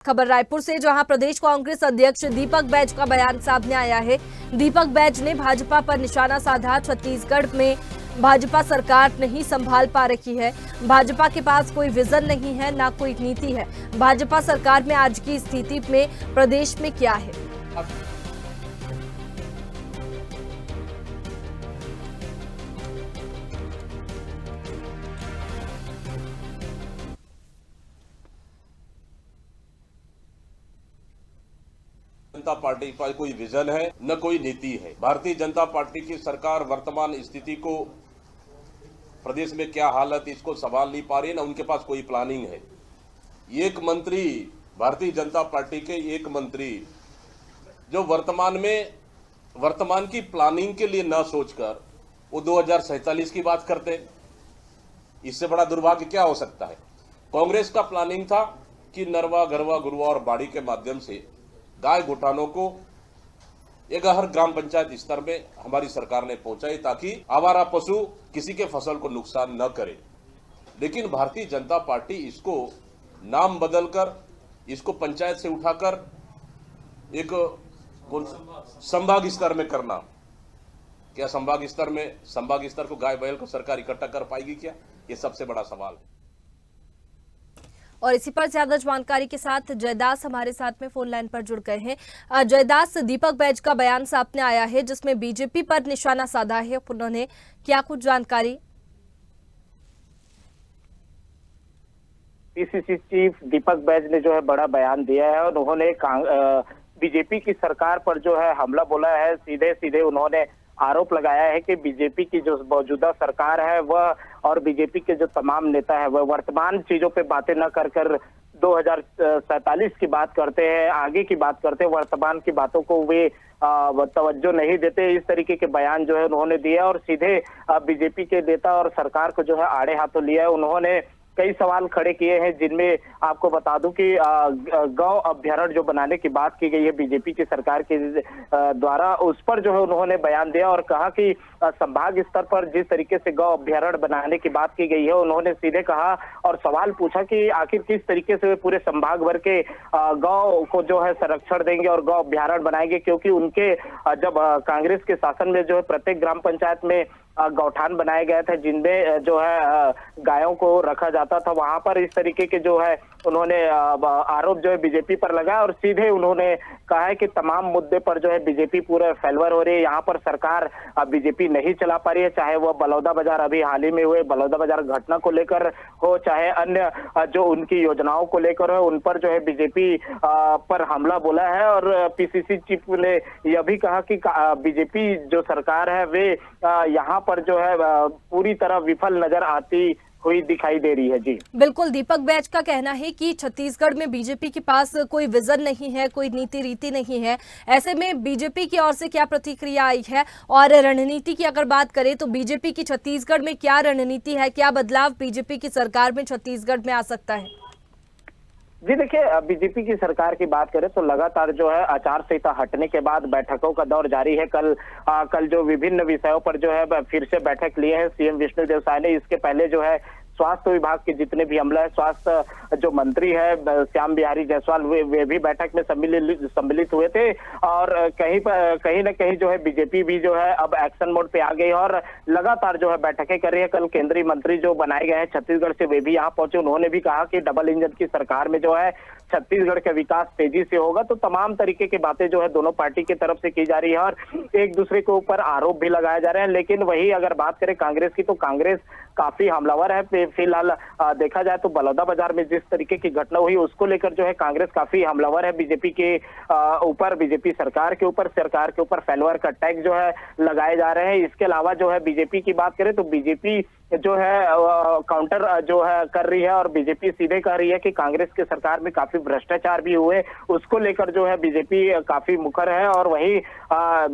खबर रायपुर से, जहां प्रदेश कांग्रेस अध्यक्ष दीपक बैज का बयान सामने आया है। दीपक बैज ने भाजपा पर निशाना साधा। छत्तीसगढ़ में भाजपा सरकार नहीं संभाल पा रही है। भाजपा के पास कोई विजन नहीं है, ना कोई नीति है। भाजपा सरकार में आज की स्थिति में प्रदेश में क्या है? जनता पार्टी का कोई विजन है न कोई नीति है। भारतीय जनता पार्टी की सरकार वर्तमान स्थिति को, प्रदेश में क्या हालत, इसको संभाल नहीं पा रही है, न उनके पास कोई प्लानिंग है। एक मंत्री, भारतीय जनता पार्टी के एक मंत्री जो वर्तमान की प्लानिंग के लिए न सोचकर वो 2047 की बात करते हैं, इससे बड़ा दुर्भाग्य क्या हो सकता है। कांग्रेस का प्लानिंग था कि नरवा, गरवा, गुरवा और बाड़ी के माध्यम से गाय घोटालों को एक हर ग्राम पंचायत स्तर में हमारी सरकार ने पहुंचाई ताकि आवारा पशु किसी के फसल को नुकसान न करे। लेकिन भारतीय जनता पार्टी इसको नाम बदलकर, इसको पंचायत से उठाकर एक संभाग स्तर में करना, क्या संभाग स्तर को गाय बैल को सरकार इकट्ठा कर पाएगी क्या? ये सबसे बड़ा सवाल है। और इसी पर ज्यादा जानकारी के साथ जयदास हमारे साथ में फोन लाइन पर जुड़ गए हैं। जयदास, दीपक बैज का बयान सामने आया है जिसमें बीजेपी पर निशाना साधा है। उन्होंने क्या कुछ जानकारी? पीसीसी चीफ दीपक बैज ने जो है बड़ा बयान दिया है और उन्होंने बीजेपी की सरकार पर जो है हमला बोला है। सीधे सीधे उन्होंने आरोप लगाया है कि बीजेपी की जो मौजूदा सरकार है वह और बीजेपी के जो तमाम नेता है वह वर्तमान चीजों पे बातें न कर 2047 की बात करते हैं, आगे की बात करते हैं, वर्तमान की बातों को वे तवज्जो नहीं देते। इस तरीके के बयान जो है उन्होंने दिया और सीधे बीजेपी के नेता और सरकार को जो है आड़े हाथों लिया है। उन्होंने कई सवाल खड़े किए हैं जिनमें आपको बता दूं कि गौ अभ्यारण्य जो बनाने की बात की गई है बीजेपी की सरकार के द्वारा, उस पर जो है उन्होंने बयान दिया और कहा कि संभाग स्तर पर जिस तरीके से गौ अभ्यारण्य बनाने की बात की गई है, उन्होंने सीधे कहा और सवाल पूछा कि आखिर किस तरीके से वे पूरे संभाग भर के गौ को जो है संरक्षण देंगे और गौ अभ्यारण्य बनाएंगे, क्योंकि उनके जब कांग्रेस के शासन में जो है प्रत्येक ग्राम पंचायत में गौठान बनाए गए थे जिनमें जो है गायों को रखा जाता था। वहां पर इस तरीके के जो है उन्होंने आरोप जो है बीजेपी पर लगाया और सीधे उन्होंने कहा है कि तमाम मुद्दे पर जो है बीजेपी पूरा फेलवर हो रही है। यहाँ पर सरकार बीजेपी नहीं चला पा रही है, चाहे वह बलौदा बाजार अभी हाल ही में हुए बलौदा बाजार घटना को लेकर हो, चाहे अन्य जो उनकी योजनाओं को लेकर हो, उन पर जो है बीजेपी पर हमला बोला है। और पीसीसी चीफ ने यह भी कहा कि बीजेपी जो सरकार है वे यहाँ पर जो है पूरी तरह विफल नजर आती हुई दिखाई दे रही है। जी बिल्कुल, दीपक बैज का कहना है कि छत्तीसगढ़ में बीजेपी के पास कोई विजन नहीं है, कोई नीति रीति नहीं है। ऐसे में बीजेपी की ओर से क्या प्रतिक्रिया आई है? और रणनीति की अगर बात करें तो बीजेपी की छत्तीसगढ़ में क्या रणनीति है? क्या बदलाव बीजेपी की सरकार में छत्तीसगढ़ में आ सकता है? जी देखिए, बीजेपी की सरकार की बात करें तो लगातार जो है आचार संहिता हटने के बाद बैठकों का दौर जारी है। कल जो विभिन्न विषयों पर जो है फिर से बैठक लिए हैं सीएम विष्णुदेव साय ने। इसके पहले जो है स्वास्थ्य विभाग के जितने भी अमला है, स्वास्थ्य जो मंत्री है श्याम बिहारी जायसवाल, वे भी बैठक में सम्मिलित हुए थे। और कहीं ना कहीं जो है बीजेपी भी जो है अब एक्शन मोड पे आ गई और लगातार जो है बैठकें कर रही है। कल केंद्रीय मंत्री जो बनाए गए हैं छत्तीसगढ़ से, वे भी यहाँ पहुंचे। उन्होंने भी कहा कि डबल इंजन की सरकार में जो है छत्तीसगढ़ का विकास तेजी से होगा। तो तमाम तरीके की बातें जो है दोनों पार्टी की तरफ से की जा रही है और एक दूसरे के ऊपर आरोप भी लगाए जा रहे हैं। लेकिन वही अगर बात करें कांग्रेस की, तो कांग्रेस काफी हमलावर है। फिलहाल देखा जाए तो बलौदा बाजार में जिस तरीके की घटना हुई उसको लेकर जो है कांग्रेस काफी हमलावर है बीजेपी के ऊपर, बीजेपी सरकार के ऊपर फेलवर का टैग जो है लगाए जा रहे हैं। इसके अलावा जो है बीजेपी की बात करें तो बीजेपी जो है काउंटर जो है कर रही है और बीजेपी सीधे कह रही है कि कांग्रेस के सरकार में काफी भ्रष्टाचार भी हुए, उसको लेकर जो है बीजेपी काफी मुखर है। और वही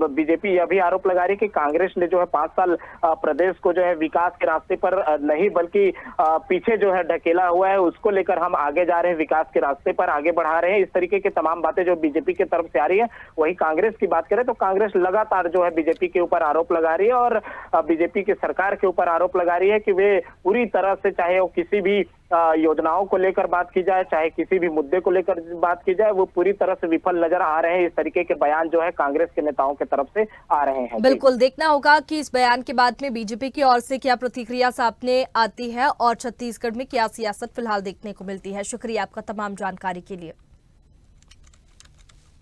बीजेपी यह भी आरोप लगा रही है कि कांग्रेस ने जो है 5 साल प्रदेश को जो है विकास के रास्ते पर नहीं बल्कि पीछे जो है ढकेला हुआ है, उसको लेकर हम आगे जा रहे हैं, विकास के रास्ते पर आगे बढ़ा रहे हैं। इस तरीके की तमाम बातें जो बीजेपी की तरफ से आ रही है। वही कांग्रेस की बात करें तो कांग्रेस लगातार जो है बीजेपी के ऊपर आरोप लगा रही है और बीजेपी की सरकार के ऊपर आरोप लगा रही है कि वे पूरी तरह से, चाहे वो किसी भी योजनाओं को लेकर बात की जाए, चाहे किसी भी मुद्दे को लेकर बात की जाए, वो पूरी तरह से विफल नजर आ रहे हैं। इस तरीके के बयान जो है कांग्रेस के नेताओं की तरफ से आ रहे हैं। बिल्कुल देखना होगा कि इस बयान के बाद में बीजेपी की ओर से क्या प्रतिक्रिया सामने आती है और छत्तीसगढ़ में क्या सियासत फिलहाल देखने को मिलती है। शुक्रिया आपका तमाम जानकारी के लिए।